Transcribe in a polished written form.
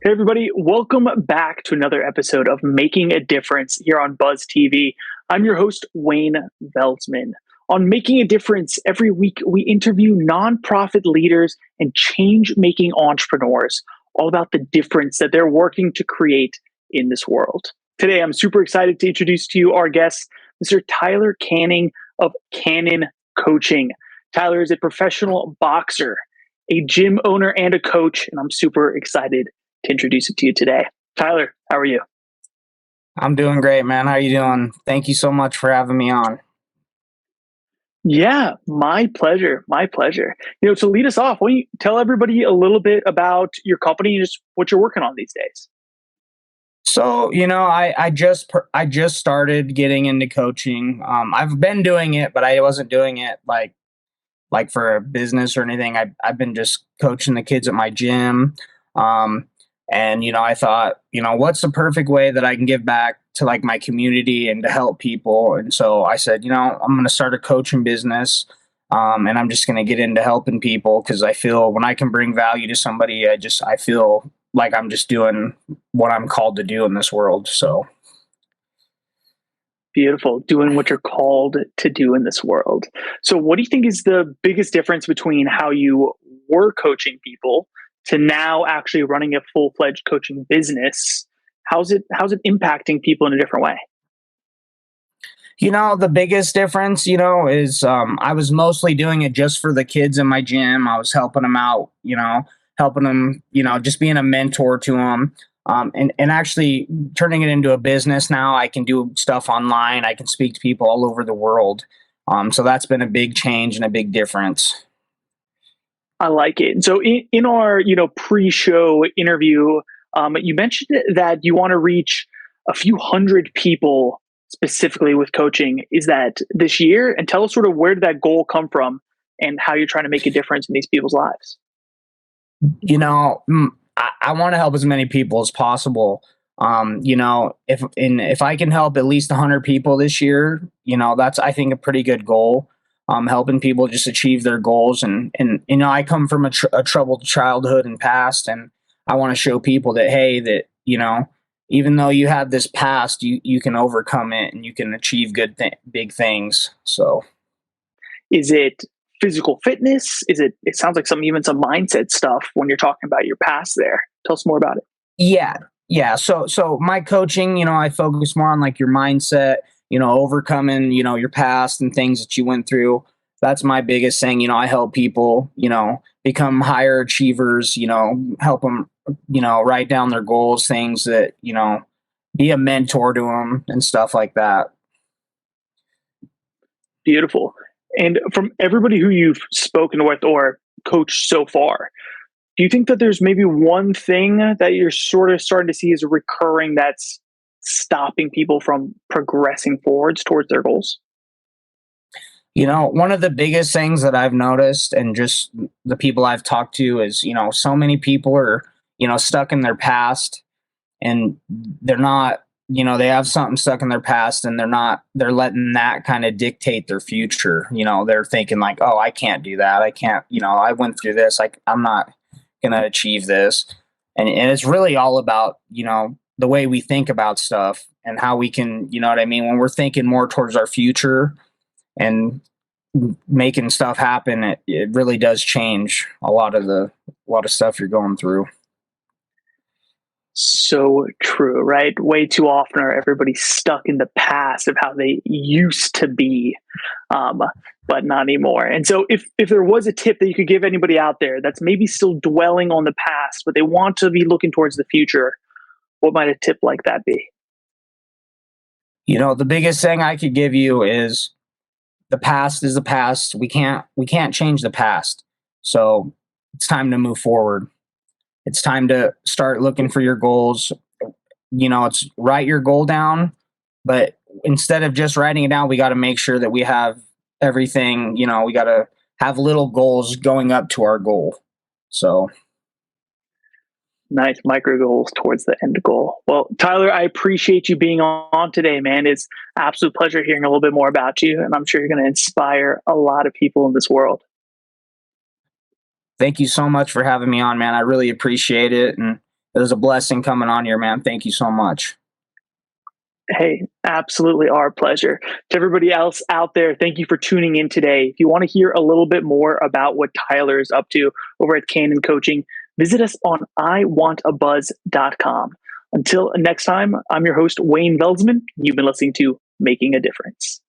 Hey everybody, welcome back to another episode of Making a Difference here on Buzz TV. I'm your host, Wayne Veldsman. On Making a Difference, every week we interview nonprofit leaders and change-making entrepreneurs, all about the difference that they're working to create in this world. Today, I'm super excited to introduce to you our guest, Mr. Tyler Canning of Cannon Coaching. Tyler is a professional boxer, a gym owner, and a coach, and I'm super excited to introduce it to you today. Tyler, how are you? I'm doing great, man. How are you doing? Thank you so much for having me on. Yeah, my pleasure. My pleasure. To lead us off, why don't you tell everybody a little bit about your company and just what you're working on these days? So, I just started getting into coaching. I've been doing it, but I wasn't doing it like for a business or anything. I've been just coaching the kids at my gym. Um, and I thought, what's the perfect way that I can give back to like my community and to help people? And so I said, I'm going to start a coaching business. And I'm just going to get into helping people because I feel when I can bring value to somebody, I feel like I'm just doing what I'm called to do in this world. So Beautiful. Doing what you're called to do in this world. So, what do you think is the biggest difference between how you were coaching people to now actually running a full-fledged coaching business? How's it impacting people in a different way? the biggest difference, is I was mostly doing it just for the kids in my gym. I was helping them out, helping them, just being a mentor to them. And actually turning it into a business now, I can do stuff online. I can speak to people all over the world. So that's been a big change and a big difference. I like it. So in our pre-show interview, you mentioned that you want to reach a few hundred people specifically with coaching. Is that this year? And tell us sort of where did that goal come from and how you're trying to make a difference in these people's lives. I want to help as many people as possible. If I can help at least 100 people this year, that's I think a pretty good goal. Helping people just achieve their goals, and I come from a troubled childhood and past, and I want to show people that hey, that even though you have this past, you can overcome it and you can achieve big things. So Is it physical fitness? It sounds like some mindset stuff when you're talking about your past there. Tell us more about it. yeah, yeah. So my coaching, I focus more on like your mindset, overcoming, your past and things that you went through. That's my biggest thing. I help people, become higher achievers, help them, write down their goals, things that, be a mentor to them and stuff like that. Beautiful. And from everybody who you've spoken with or coached so far, do you think that there's maybe one thing that you're sort of starting to see as a recurring that's stopping people from progressing forwards towards their goals? One of the biggest things that I've noticed and just the people I've talked to is, so many people are, stuck in their past and they're not, they have something stuck in their past and they're letting that kind of dictate their future. They're thinking like, oh, I can't do that. I can't, I went through this. Like, I'm not going to achieve this. And it's really all about, the way we think about stuff and how we can, you know what I mean? When we're thinking more towards our future and making stuff happen, it really does change a lot of stuff you're going through. So true, right? Way too often are everybody stuck in the past of how they used to be, um, but not anymore. And so, if there was a tip that you could give anybody out there that's maybe still dwelling on the past, but they want to be looking towards the future, what might a tip like that be? The biggest thing I could give you is the past is the past. We can't change the past. So it's time to move forward. It's time to start looking for your goals. It's write your goal down, but instead of just writing it down, we got to make sure that we have everything, we got to have little goals going up to our goal. So Nice micro goals towards the end goal. Well, Tyler, I appreciate you being on today, man. It's absolute pleasure hearing a little bit more about you, and I'm sure you're going to inspire a lot of people in this world. thank you so much for having me on, man. I really appreciate it. And It was a blessing coming on here, man. Thank you so much. Hey, absolutely our pleasure. To everybody else out there, thank you for tuning in today. If you want to hear a little bit more about what Tyler is up to over at Cannon Coaching, visit us on iwantabuzz.com. Until next time, I'm your host, Wayne Veldsman. You've been listening to Making a Difference.